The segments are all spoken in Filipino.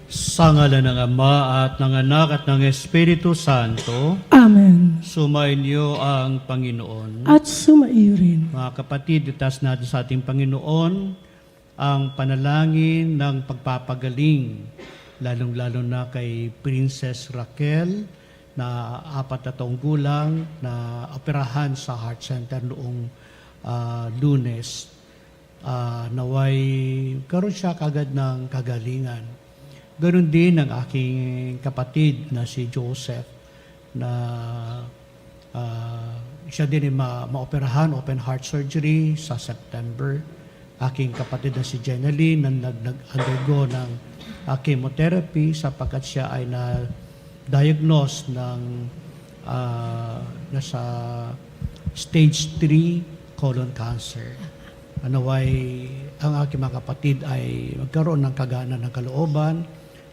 Sa ngalan ng Ama at ng Anak at ng Espiritu Santo, Amen. sumainyo ang Panginoon. At sumaiyo rin. Mga kapatid, itas natin sa ating Panginoon ang panalangin ng pagpapagaling, lalong-lalo na kay Princess Raquel, na 4 na taong gulang, na operahan sa Heart Center noong Lunes. Naway karoon siya kagad ng kagalingan. Ganon din ang aking kapatid na si Joseph, na siya din ay maoperahan, open heart surgery sa September. Aking kapatid na si Jenaline na nag-undergo ng chemotherapy sapagkat siya ay na-diagnose ng nasa stage 3 colon cancer. Anaway, ang aking mga kapatid ay magkaroon ng kagana ng kalooban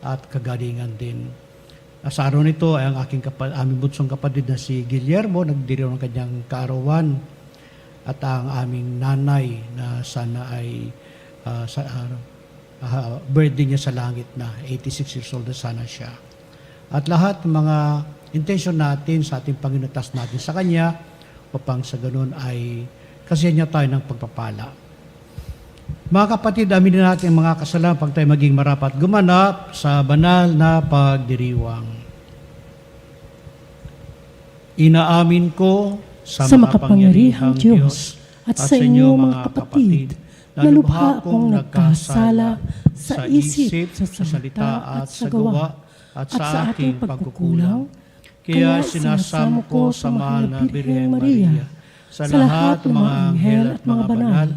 at kagalingan din. Sa araw nito ay ang aming bunsong kapatid na si Guillermo, nagdiriw ng kanyang kaarawan, at ang aming nanay na sana ay birthday niya sa langit na, 86 years old na sana siya. At lahat ng mga intention natin sa ating Panginoon, tas natin sa Kanya, upang sa ganun ay kasihan niya tayo ng pagpapala. Mga kapatid, aminin natin ang mga kasalanan pag tayo maging marapat gumanap sa banal na pagdiriwang. Inaamin ko sa makapangyarihang Diyos at sa inyo mga kapatid na lubha akong nagkasala sa isip, sa salita at sa gawa at sa aking pagkukulang. Kaya sinasamo ko sa mahal na Birheng Maria, sa lahat ng mga anghel at mga banal,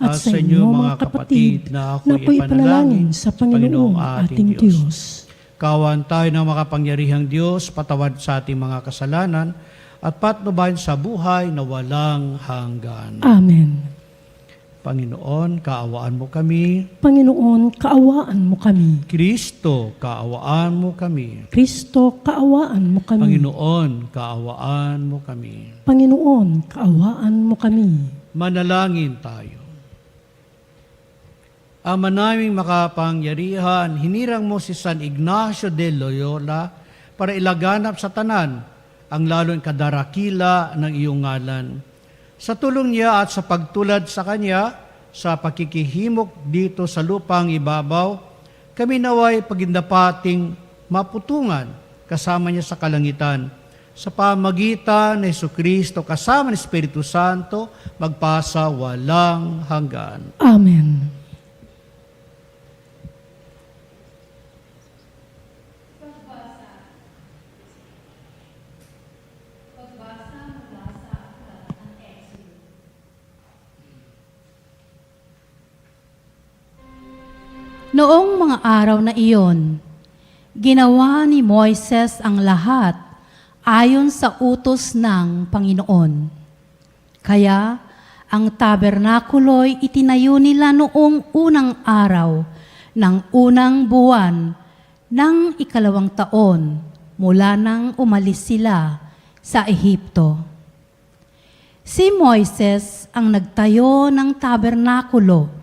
at sa inyo mga kapatid na ako'y ipanalangin sa Panginoong ating Diyos. Kawan tayo ng makapangyarihang Diyos, patawad sa ating mga kasalanan, at patnubayan sa buhay na walang hanggan. Amen. Panginoon, kaawaan mo kami. Panginoon, kaawaan mo kami. Kristo, kaawaan mo kami. Kristo, kaawaan mo kami. Panginoon, kaawaan mo kami. Panginoon, kaawaan mo kami. Manalangin tayo. Ama naming makapangyarihan, hinirang mo si San Ignacio de Loyola para ilaganap sa tanan ang lalong kadarakila ng iyong ngalan. Sa tulong niya at sa pagtulad sa kanya, sa pakikihimok dito sa lupang ibabaw, kami naway pagindapating maputungan kasama niya sa kalangitan. Sa pamagitan ni Jesucristo kasama ng Espiritu Santo, magpasa walang hanggan. Amen. Noong mga araw na iyon, ginawa ni Moises ang lahat ayon sa utos ng Panginoon. Kaya ang tabernakulo'y itinayo nila noong unang araw ng unang buwan ng 2 taon mula nang umalis sila sa Ehipto. Si Moises ang nagtayo ng tabernakulo.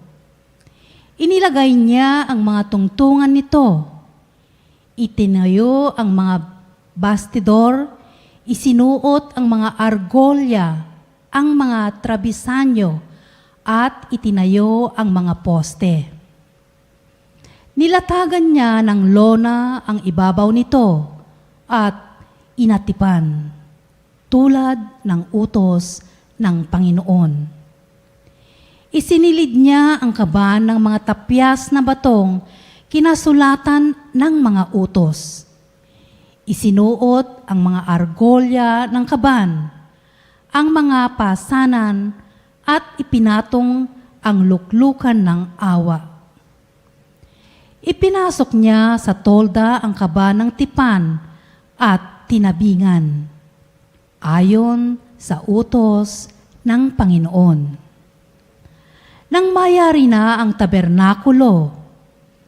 Inilagay niya ang mga tungtungan nito. Itinayo ang mga bastidor, isinuot ang mga argolya, ang mga trabisanyo, at itinayo ang mga poste. Nilatagan niya ng lona ang ibabaw nito at inatipan, tulad ng utos ng Panginoon. Isinilid niya ang kaban ng mga tapyas na batong kinasulatan ng mga utos. Isinuot ang mga argolya ng kaban, ang mga pasanan, at ipinatong ang luklukan ng awa. Ipinasok niya sa tolda ang kaban ng tipan at tinabingan, ayon sa utos ng Panginoon. Nang mayari na ang tabernakulo,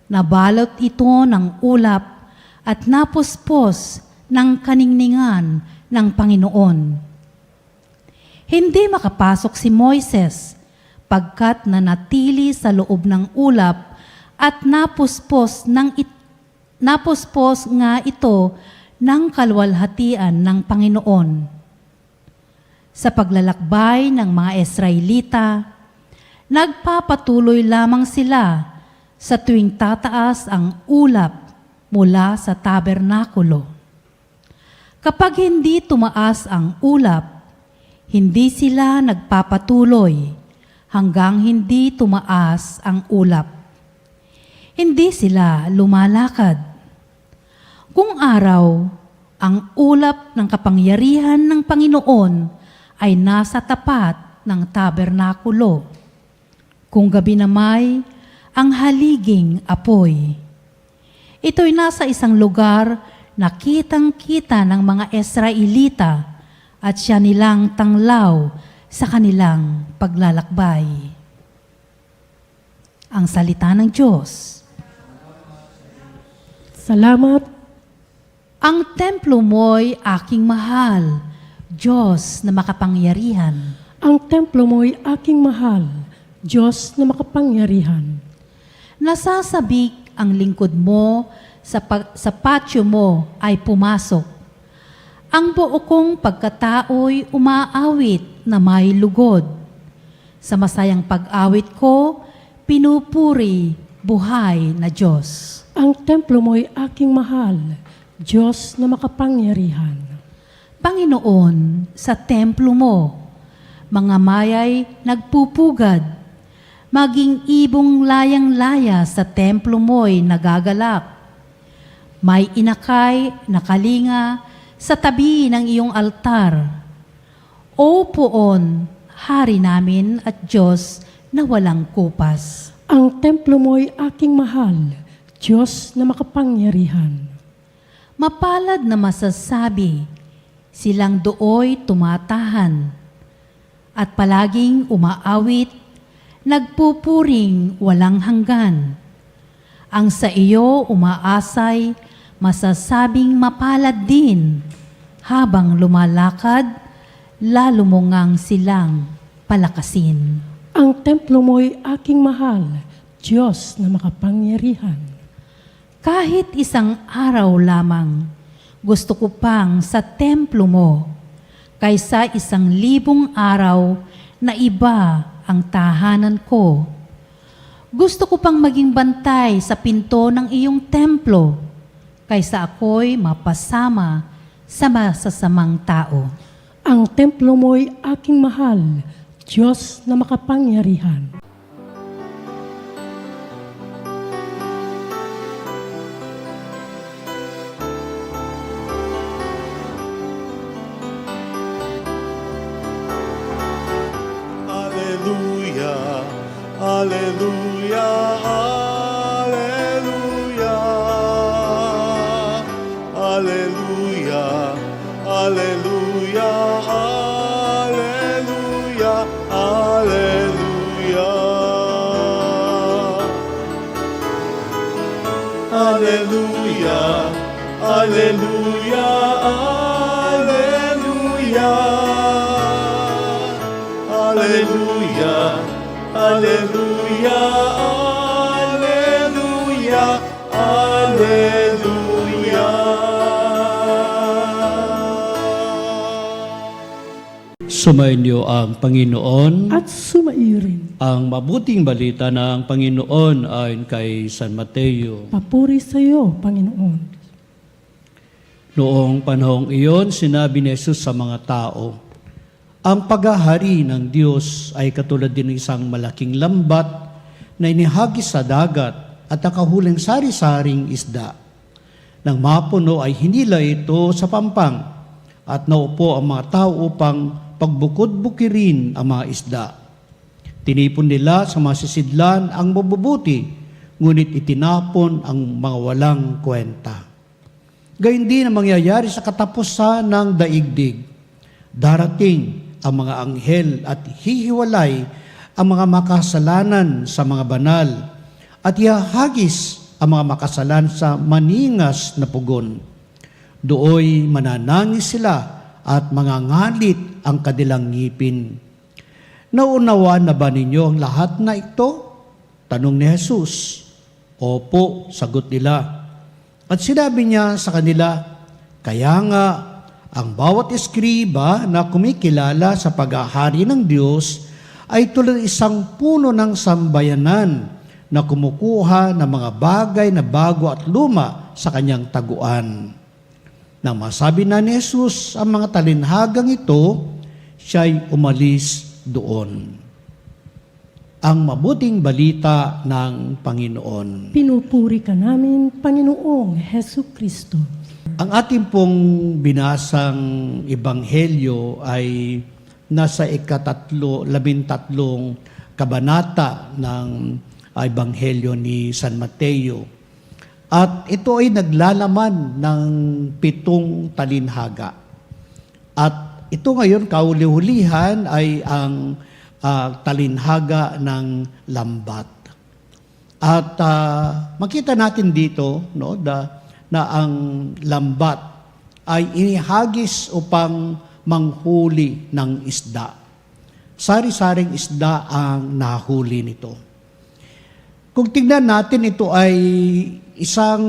nabalot ito ng ulap at napuspos ng kaningningan ng Panginoon. Hindi makapasok si Moises pagkat nanatili sa loob ng ulap at napuspos ng napuspos nga ito ng kalwalhatian ng Panginoon. Sa paglalakbay ng mga Israelita, nagpapatuloy lamang sila sa tuwing tataas ang ulap mula sa tabernakulo. Kapag hindi tumaas ang ulap, hindi sila nagpapatuloy hanggang hindi tumaas ang ulap. Hindi sila lumalakad. Kung araw, ang ulap ng kapangyarihan ng Panginoon ay nasa tapat ng tabernakulo. Kung gabi namay, ang haliging apoy. Ito'y nasa isang lugar na kitang-kita ng mga Israelita at siya nilang tanglaw sa kanilang paglalakbay. Ang salita ng Diyos. Salamat. Ang templo mo'y aking mahal, Diyos na makapangyarihan. Ang templo mo'y aking mahal, Diyos na makapangyarihan. Nasasabik ang lingkod mo sa patio mo ay pumasok. Ang buo kong pagkatao'y umaawit na may lugod. Sa masayang pag-awit ko, pinupuri buhay na Diyos. Ang templo mo'y aking mahal, Diyos na makapangyarihan. Panginoon, sa templo mo, mga mayay nagpupugad, maging ibong layang-laya sa templo mo'y nagagalak. May inakay na kalinga sa tabi ng iyong altar. O Poon, Hari namin at Diyos na walang kupas. Ang templo mo'y aking mahal, Diyos na makapangyarihan. Mapalad na masasabi, silang dooy tumatahan at palaging umaawit, nagpupuring walang hanggan. Ang sa iyo umaasay, masasabing mapalad din, habang lumalakad, lalo mo ngang silang palakasin. Ang templo mo'y aking mahal, Diyos na makapangyarihan. Kahit isang araw lamang, gusto ko pang sa templo mo, kaysa 1,000 araw na iba ang tahanan ko. Gusto ko pang maging bantay sa pinto ng iyong templo, kaysa ako'y mapasama sa masasamang tao. Ang templo mo'y aking mahal, Diyos na makapangyarihan. Alleluia, alleluia, alleluia, alleluia, alleluia, alleluia, alleluia. Alleluia, alleluia, alleluia, alleluia, alleluia, alleluia. Sumainyo ang Panginoon. At sumairin. Ang mabuting balita ng Panginoon ayon kay San Mateo. Papuri sa iyo, Panginoon. Noong panahong iyon, sinabi ni Jesus sa mga tao, ang paghahari ng Diyos ay katulad din ng isang malaking lambat na inihagis sa dagat at nakahuling sari-saring isda. Nang mapuno ay hinila ito sa pampang at naupo ang mga tao upang pagbukod-bukirin ang mga isda. Tinipon nila sa masisidlan ang mabubuti, ngunit itinapon ang mga walang kwenta. Gayun din ang mangyayari sa katapusan ng daigdig. Darating ang mga anghel at hihiwalay ang mga makasalanan sa mga banal at ihahagis ang mga makasalan sa maningas na pugon. Dooy mananangis sila at mangangalit ang kanilang ngipin. Nauunawaan na ba ninyo ang lahat na ito? Tanong ni Jesus. Opo, sagot nila. At sinabi niya sa kanila, kaya nga, ang bawat eskriba na kumikilala sa paghahari ng Diyos ay tulad isang puno ng sambayanan na kumukuha ng mga bagay na bago at luma sa kanyang taguan. Nang masabi na ni Jesus ang mga talinhagang ito, siya'y umalis doon. Ang mabuting balita ng Panginoon. Pinupuri ka namin, Panginoong Hesu Kristo. Ang ating pong binasang ebanghelyo ay nasa 13 kabanata ng ebanghelyo ni San Mateo. At ito ay naglalaman ng 7 talinhaga. At ito ngayon, kauli-hulihan ay ang talinhaga ng lambat. At makita natin dito na ang lambat ay inihagis upang manghuli ng isda. Sari-saring isda ang nahuli nito. Kung tingnan natin, ito ay isang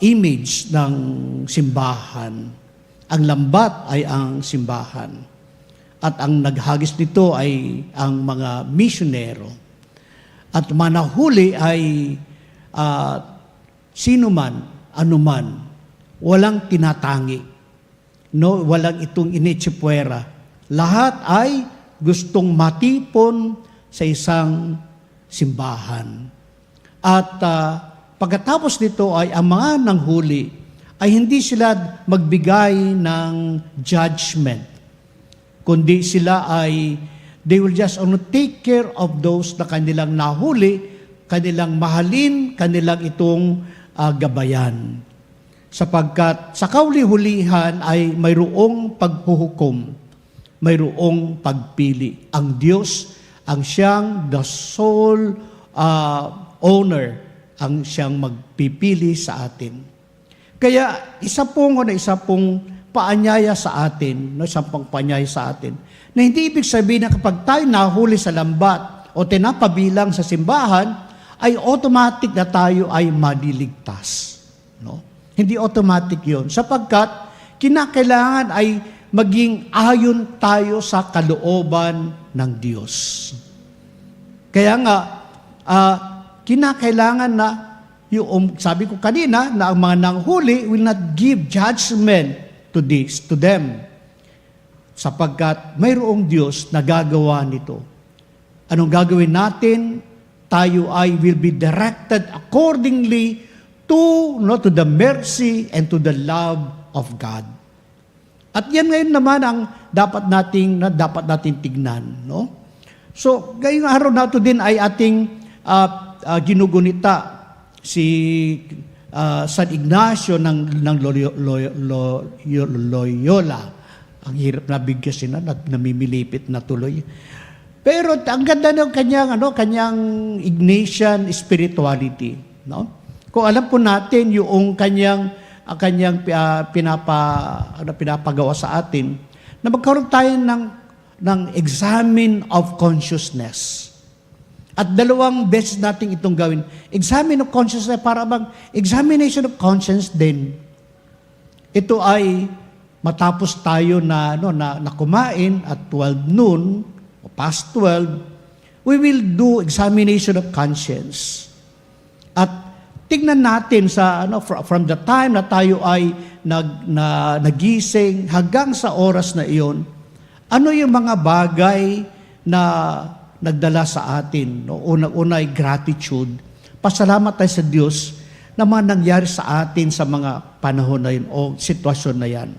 image ng simbahan. Ang lambat ay ang simbahan. At ang naghagis nito ay ang mga misyonero. At manahuli ay sino man, anuman, walang tinatangi. Walang itong initsipwera. Lahat ay gustong matipon sa isang simbahan. At pagkatapos nito ay ang mga nanghuli ay hindi sila magbigay ng judgment, kundi sila ay they will just only take care of those na kanilang nahuli, kanilang mahalin, kanilang itong gabayan. Sapagkat sa kauli-hulihan ay mayroong paghuhukom, mayroong pagpili. Ang Diyos ang siyang the sole owner, ang siyang magpipili sa atin. Kaya isa pong paanyaya sa atin, isang pang paanyaya sa atin, na hindi ibig sabihin na kapag tayo nahuli sa lambat o tinapabilang sa simbahan, ay automatic na tayo ay madiligtas. Hindi automatic yon, sapagkat kinakailangan ay maging ayon tayo sa kalooban ng Diyos. Kaya nga, kinakailangan na, sabi ko kanina, na ang mga nanghuli will not give judgment to them. Sapagkat mayroong Diyos na gagawa nito. Anong gagawin natin? Tayo ay will be directed accordingly to the mercy and to the love of God. At yan ngayon naman ang dapat nating tignan, no? So, ngayong araw na ito din ay ating ginugunita si San Ignacio ng Loyola. Ang hirap na bigkasin na, namimilipit na tuloy. Pero ang ganda ng kanyang Ignatian spirituality, no? Kung alam po natin yung kanyang pinapagawa sa atin, na magkaroon tayo ng examine of consciousness. At 2 beses natin itong gawin. Examine of consciousness, para bang examination of conscience din. Ito ay matapos tayo na kumain at 12 noon, o past 12, we will do examination of conscience. At tingnan natin from the time na tayo ay nagising hanggang sa oras na iyon, ano yung mga bagay na nagdala sa atin. Unang-una ay gratitude. Pasalamat tayo sa Diyos na mga nangyari sa atin sa mga panahon na yun o sitwasyon na yan.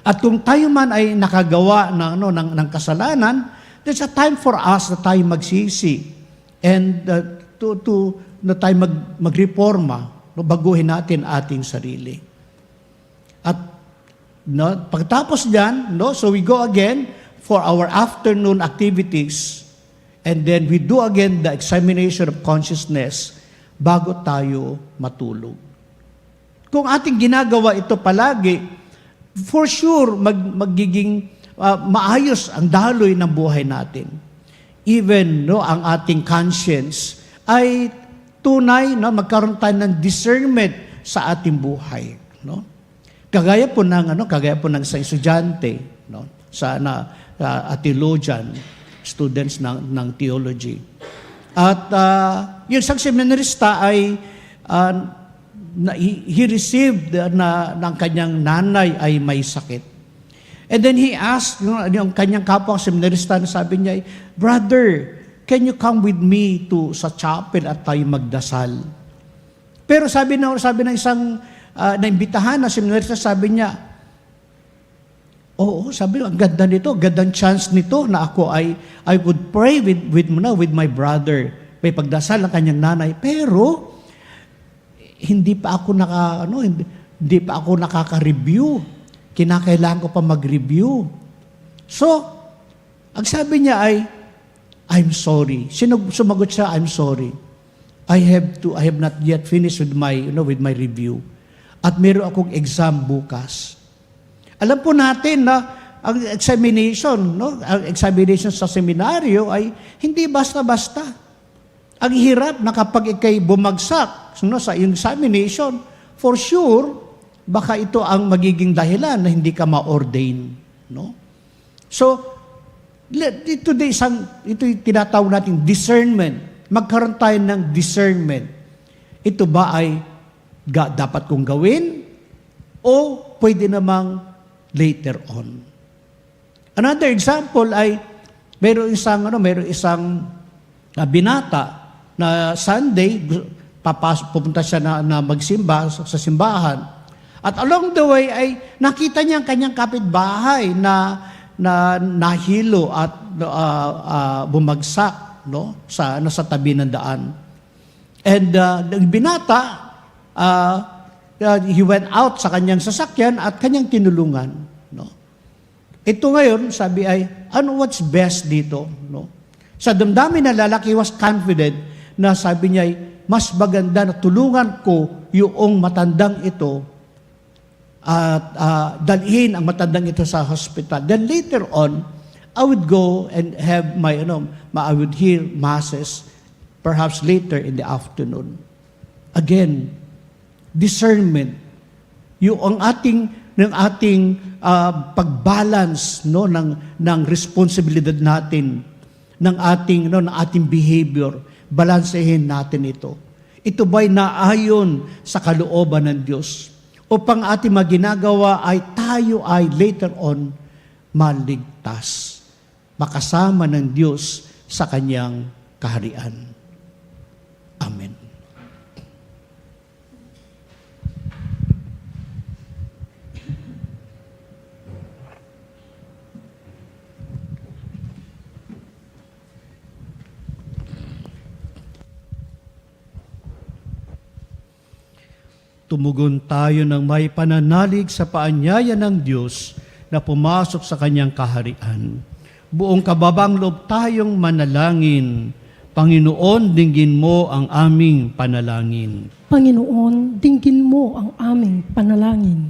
At kung tayo man ay nakagawa ng kasalanan, there's a time for us na tayo magsisi and na tayo magreforma, baguhin natin ating sarili. At pagtapos dyan, so we go again for our afternoon activities and then we do again the examination of consciousness bago tayo matulog. Kung ating ginagawa ito palagi, for sure magiging maayos ang daloy ng buhay natin. Even ang ating conscience ay tunay na magkaroon tayo ng discernment sa ating buhay, no? Kagaya po ng sa estudyante, no? Sa theologian, students ng theology. At yung isang seminarista ay he received ng kanyang nanay ay may sakit. And then he asked yung kanyang kapwa seminarista, sabi niya, "Brother, can you come with me sa chapel at tayo magdasal?" Pero sabi ng isang naimbitahan na seminarista, sabi niya, "Oo," sabi niya, "ang ganda nito, gandang chance nito na ako I would pray with my brother." May pagdasal ng kanyang nanay, pero hindi pa ako nakaka-review. Kinakailangan ko pa mag-review. So, ang sabi niya ay, "I'm sorry." Sumagot siya, "I'm sorry. I have not yet finished with my review. At meron akong exam bukas." Alam po natin na ang examination sa seminaryo ay hindi basta-basta. Ang hirap na kapag ikay bumagsak sa iyong examination, for sure, baka ito ang magiging dahilan na hindi ka ma-ordain. No? So, ito yung tinatawag natin discernment. Magkaroon tayo ng discernment. Ito ba ay dapat kong gawin o pwede namang later on? Another example ay mayroong isang binata na Sunday, pupunta siya na magsimba sa simbahan. At along the way ay nakita niya ang kanyang kapitbahay na nahilo at bumagsak, no, sa tabi ng daan. And ang binata, he went out sa kanyang sasakyan at kanyang tinulungan, no. Ito ngayon, sabi ay, what's best dito, no? Sa damdamin na lalaki was confident na sabi niya ay, mas maganda na tulungan ko yung matandang ito at dalhin ang matandang ito sa hospital. Then later on, I would go and have I would hear masses perhaps later in the afternoon. Again, discernment. Yung ating pagbalance ng responsibilidad natin ng ating behavior, balansehin natin ito. Ito ba'y naayon sa kalooban ng Diyos? Upang ating ginagawa ay tayo ay later on maligtas, makasama ng Diyos sa Kanyang kaharian. Amen. Tumugon tayo ng may pananalig sa paanyaya ng Diyos na pumasok sa Kanyang kaharian. Buong kababang loob tayong manalangin. Panginoon, dinggin mo ang aming panalangin. Panginoon, dinggin mo ang aming panalangin.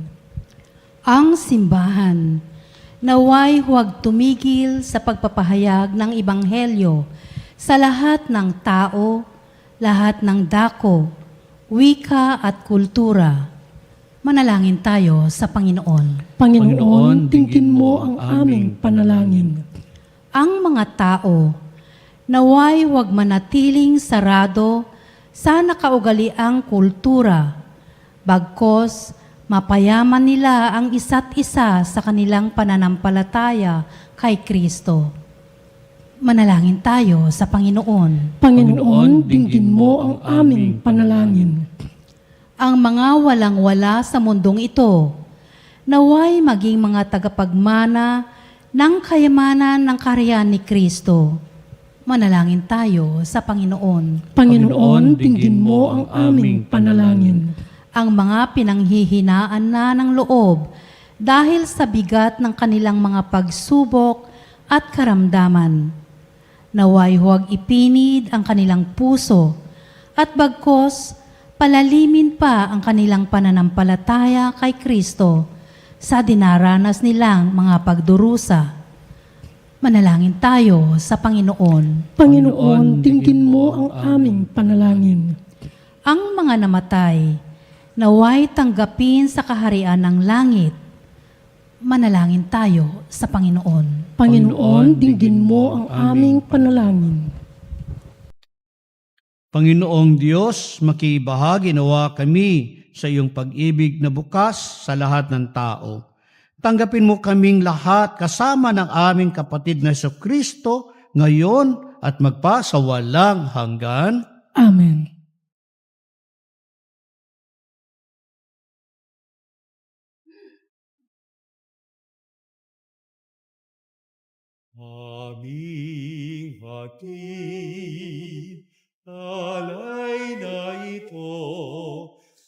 Ang simbahan, naway huwag tumigil sa pagpapahayag ng Ebanghelyo sa lahat ng tao, lahat ng dako, wika at kultura. Manalangin tayo sa Panginoon. Panginoon, dinggin mo ang aming panalangin. Ang mga tao, naway huwag manatiling sarado sa nakaugaliang kultura, bagkos mapayaman nila ang isa't isa sa kanilang pananampalataya kay Kristo. Manalangin tayo sa Panginoon. Panginoon, dinggin mo ang aming panalangin. Ang mga walang-wala sa mundong ito, naway maging mga tagapagmana ng kayamanan ng kaharian ni Kristo. Manalangin tayo sa Panginoon. Panginoon, dinggin mo ang aming panalangin. Ang mga pinanghihinaan na ng loob dahil sa bigat ng kanilang mga pagsubok at karamdaman. Naway huwag ipinid ang kanilang puso at bagkos palalimin pa ang kanilang pananampalataya kay Kristo sa dinaranas nilang mga pagdurusa. Manalangin tayo sa Panginoon. Panginoon, dinggin mo ang aming panalangin. ang mga namatay, naway tanggapin sa kaharian ng langit. Manalangin tayo sa Panginoon. Panginoon, dinggin mo ang aming panalangin. Panginoong Diyos, makibahagi nawa kami sa iyong pag-ibig na bukas sa lahat ng tao. Tanggapin mo kaming lahat kasama ng aming kapatid na Jesucristo ngayon at magpasawalang hanggan. Amen. Aming hatid, alay na ito,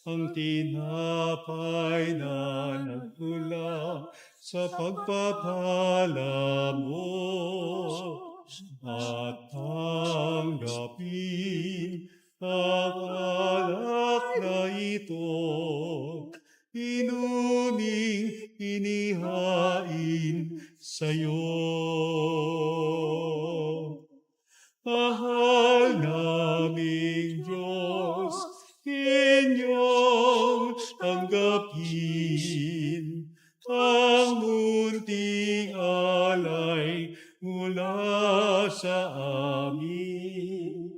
ang tinapay na nagmula sa pagpapala mo. At tanggapin ang alak na ito, inuming inihain sa'yo. Mahal naming Diyos, inyong tanggapin ang munting alay mula sa amin.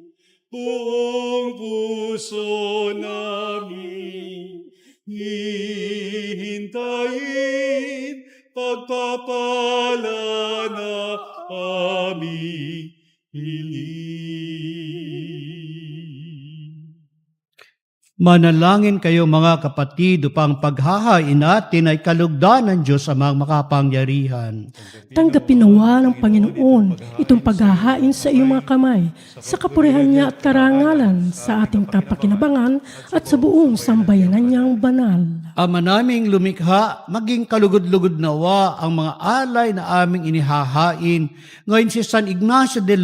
Buong puso namin hihintayin pagpapala na aming hiling. Manalangin kayo mga kapatid upang paghahain natin ay kalugdan ng Diyos amang makapangyarihan. Tanggapin nawa ng Panginoon itong paghahain sa iyong mga kamay, sa kapurihan niya at karangalan, sa ating kapakinabangan at sa buong sambayanan niyang banal. Ama naming lumikha, maging kalugod-lugod nawa ang mga alay na aming inihahain. Ngayon si San Ignacio de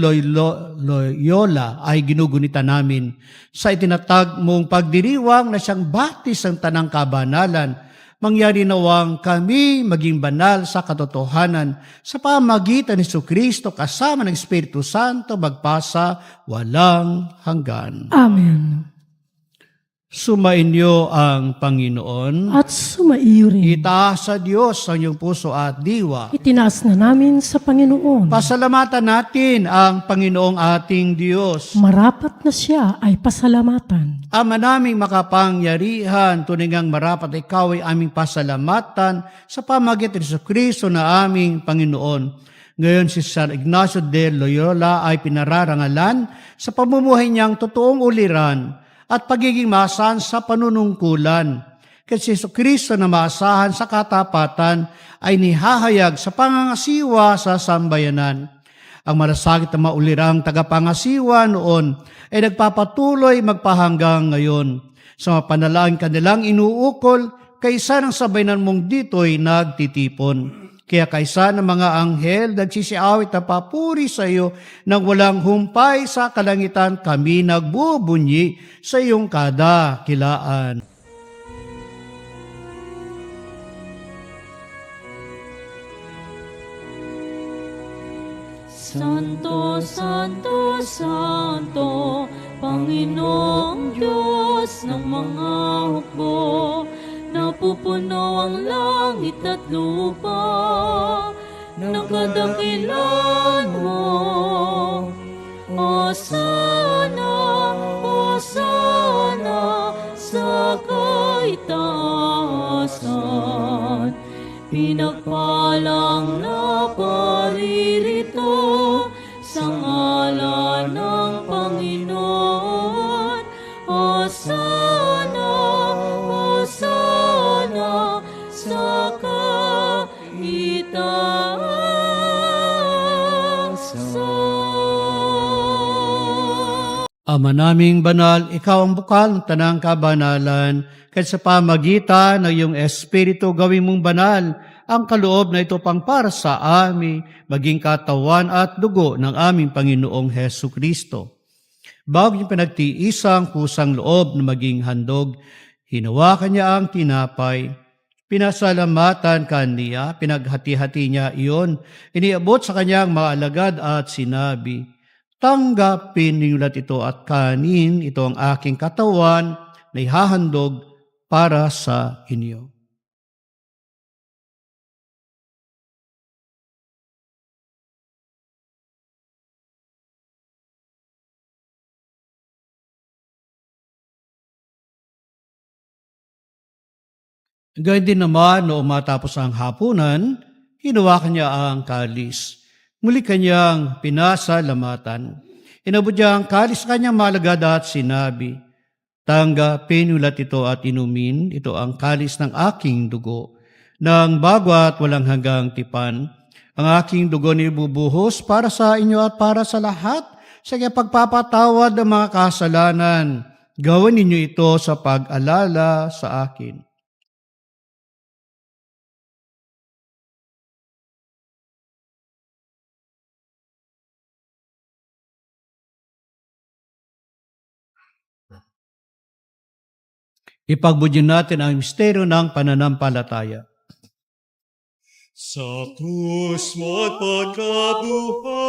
Loyola ay ginugunita namin sa itinatag mong pagdiriwang na siyang batis ng tanang kabanalan. Mangyari nawang kami maging banal sa katotohanan sa pamagitan ni Jesucristo kasama ng Espiritu Santo magpasa walang hanggan. Amen. Sumainyo ang Panginoon. At sumaiyo rin. Itaas sa Diyos ang iyong puso at diwa. Itinaas na namin sa Panginoon. Pasalamatan natin ang Panginoong ating Diyos. Marapat na siya ay pasalamatan. Ama naming makapangyarihan, tunay ngang marapat ikaw ay aming pasalamatan sa pamagitan ni Jesucristo na aming Panginoon. Ngayon si San Ignacio de Loyola ay pinararangalan sa pamumuhay niyang totoong uliran at pagiging maasahan sa panunungkulan. Kasi Jesucristo na maasahan sa katapatan ay nihahayag sa pangangasiwa sa sambayanan. Ang malasakit na maulirang tagapangasiwa noon ay nagpapatuloy magpahanggang ngayon. Sa mga panalangin kanilang inuukol, kaysa ng sabayanan mong dito'y nagtitipon. Kaya kaysa ng mga anghel nagsisiawit na papuri sa iyo nang walang humpay sa kalangitan, kami nagbubunyi sa iyong kadakilaan. Santo, Santo, Santo, Panginoong Diyos ng mga hukbo, napupuno ang langit at lupa ng kadakilan mo. Hosana, Hosana sa kaitaasan, pinagpalang na paririto sa ngalan ng Panginoon. Hosana, Hosana sa kaitaasan. Ama naming banal, ikaw ang bukal ng tanang kabanalan, kahit sa pamagitan ng iyong Espiritu gawin mong banal ang kaloob na ito pang para sa amin, maging katawan at dugo ng aming Panginoong Hesu Kristo. Bago niyong pinagtiisang kusang loob na maging handog, hinawakan niya ang tinapay, pinasalamatan kaniya, pinaghati-hati niya iyon, iniabot sa kanyang mga alagad at sinabi, Tanggapin ninyo lahat ito at kanin, ito ang aking katawan na ihahandog para sa inyo. Gayun din naman, noong matapos ang hapunan, hinawakan niya ang kalis. Muli kanyang pinasalamatan. Inabot niya ang kalis sa kanyang malagad at sinabi, tanggapin ulat ito at inumin, ito ang kalis ng aking dugo, ng bago at walang hanggang tipan. Ang aking dugo nibubuhos para sa inyo at para sa lahat, sa pagpapatawad ng mga kasalanan. Gawin ninyo ito sa pag-alala sa akin. Ipagbudyan natin ang misteryo ng pananampalataya. Sa krus mo at pagkabuhay,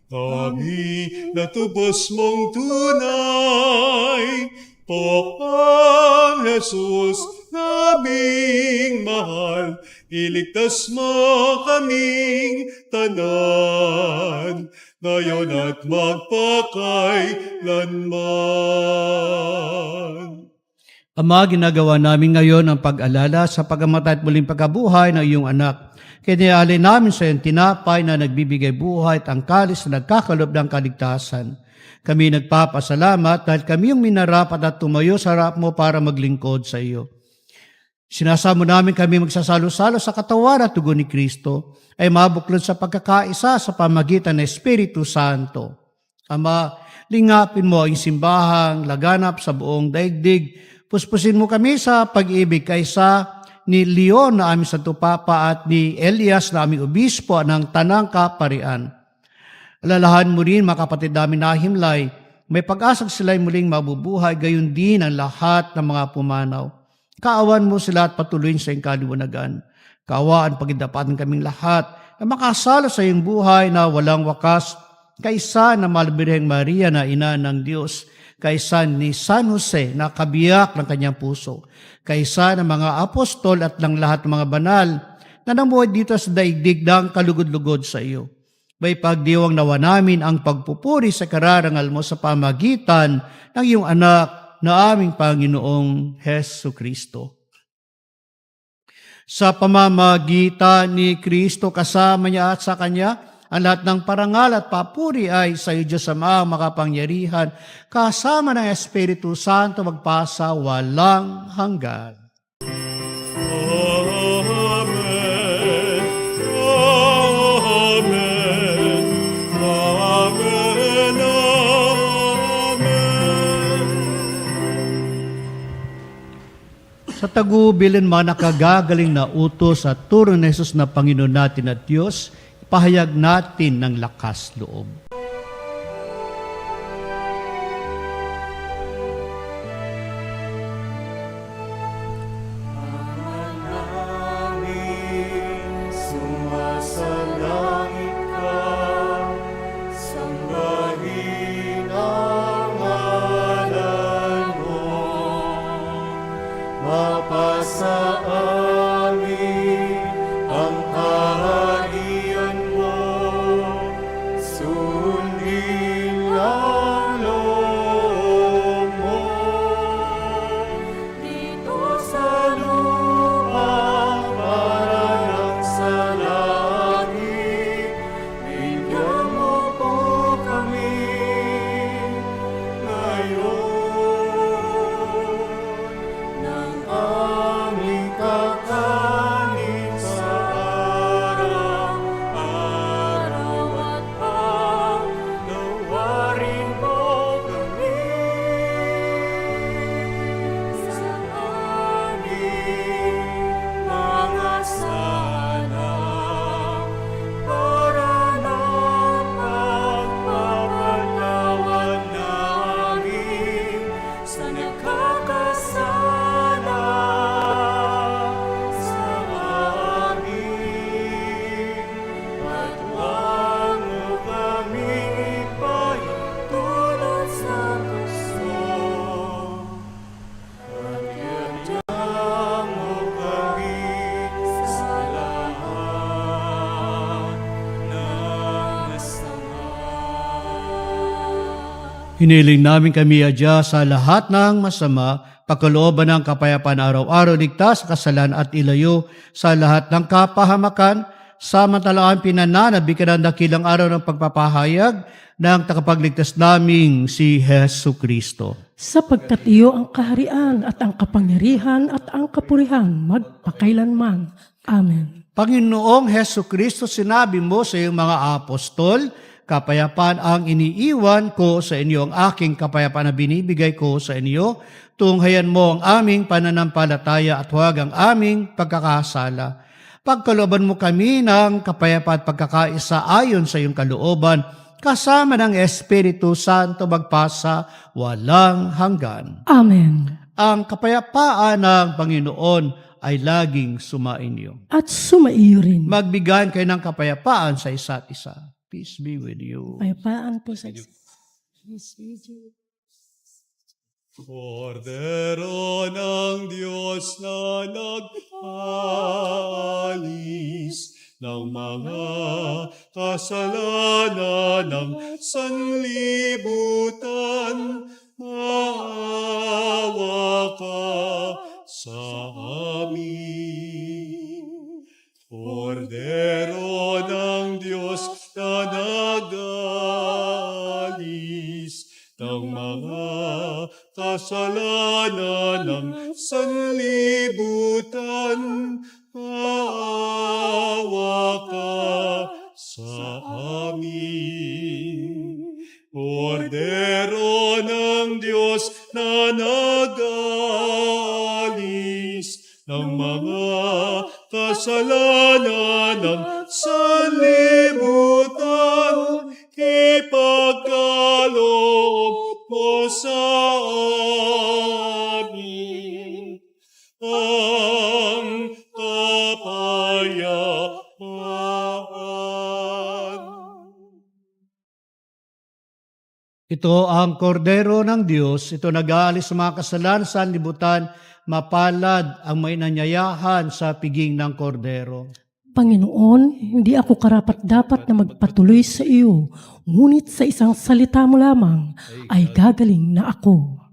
kami natubos mong tunay. O ang Jesus naming mahal, iligtas mo kaming tanan, ngayon at magpakailanman. Ama, ginagawa namin ngayon ang pag-alala sa pagkamatay at muling pagkabuhay ng iyong anak. Kinialay namin sa iyong tinapay na nagbibigay buhay at ang kalis na nagkakalob ng kaligtasan. Kami nagpapasalamat dahil kami yung minarapat at tumayo sa harap mo para maglingkod sa iyo. Sinasamo namin kami magsasalo-salo sa katawan at dugo ni Kristo ay mabuklod sa pagkakaisa sa pamagitan ng Espiritu Santo. Ama, lingapin mo ang simbahang laganap sa buong daigdig. Puspusin mo kami sa pag-ibig kaysa ni Leon na aming Santo Papa at ni Elias na aming obispo ng Tanang Kaparian. Alalahan mo rin mga kapatid namin na himlay, may pag-asang sila'y muling mabubuhay, gayon din ang lahat ng mga pumanaw. Kaawan mo sila at patuloyin sa iyong kaliwanagan. Kaawaan pagidapatan kaming lahat na makasalo sa iyong buhay na walang wakas, kaysa na Malbirheng Maria na ina ng Diyos, kaysa ni San Jose na kabiyak ng kanyang puso, kaysa ng mga apostol at ng lahat ng mga banal na namuhay dito sa daigdig ng kalugod-lugod sa iyo. May pagdiwang nawa namin ang pagpupuri sa kararangal mo sa pamagitan ng iyong anak na aming Panginoong Hesu Kristo. Sa pamamagitan ni Kristo kasama niya at sa Kanya, ang lahat ng parangal at papuri ay sa iyo, Diyos Ama, makapangyarihan, kasama ng Espiritu Santo magpasa walang hanggan. Amen. Amen. Amen. Amen. Sa tagubilin mga nakagagaling na utos at turo ni Jesus na Panginoon natin at Diyos, pahayag natin ng lakas loob. Sumasalangit ka, sambahin ang ngalan mo, mapasa amin ang kaharian mo, Hiniling namin kami adya sa lahat ng masama, pagkalooban ng kapayapaan araw-araw, ligtas sa kasalan at ilayo sa lahat ng kapahamakan, samantalaan pinananabi ka ng dakilang araw ng pagpapahayag ng takapagligtas naming si Hesu Kristo. Sapagkat iyo ang kaharian at ang kapangyarihan at ang kapurihan magpakailanman. Amen. Panginoong Hesu Kristo, sinabi mo sa iyong mga apostol, kapayapaan ang iniiwan ko sa inyo, ang aking kapayapaan na binibigay ko sa inyo. Tunghayan mo ang aming pananampalataya at huwag ang aming pagkakasala. Pagkalooban mo kami ng kapayapaan at pagkakaisa ayon sa iyong kalooban, kasama ng Espiritu Santo magpasa walang hanggan. Amen. Ang kapayapaan ng Panginoon ay laging sumainyo. At sumaiyo rin. Magbigayan kayo ng kapayapaan sa isa't isa. Peace be with you. Payapaan po sa Kordero ng Diyos na nag-alis ng mga kasalanan ng sanlibutan, maawa ka sa amin. Kordero ng Diyos na nag-alis ng mga kasalanan ng sanlibutan, maawa ka sa amin. Kordero ng Diyos na nag-alis ng mga kasalanan ng sanlibutan, ipagkaloob mo sa amin ang kapayapaan. Ito ang kordero ng Diyos. Ito nag-aalis sa mga kasalanan sa libutan. Mapalad ang may nanyayahan sa piging ng kordero. Panginoon, hindi ako karapat-dapat na magpatuloy sa iyo, ngunit sa isang salita mo lamang ay gagaling na ako.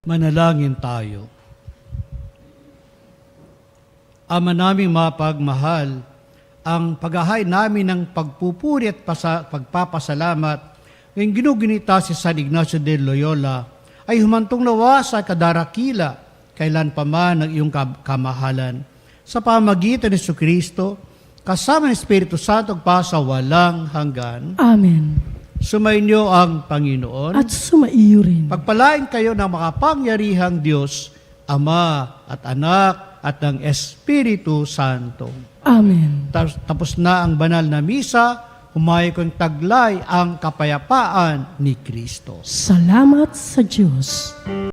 Manalangin tayo. Ama naming mapagmahal, ang paghahay namin ng pagpupuri at pagpapasalamat ngayong ginugunita si San Ignacio de Loyola ay humantong nawa sa kadarakila kailan pa man ang iyong kamahalan. Sa pamagitan ni Jesucristo, kasama ng Espiritu Santo pa sa walang hanggan. Amen. Sumainyo ang Panginoon. At sumaiyo rin. Pagpalain kayo ng makapangyarihang Diyos, Ama at Anak at ng Espiritu Santo. Amen. Tapos na ang banal na misa, humayo kong taglay ang kapayapaan ni Kristo. Salamat sa Diyos.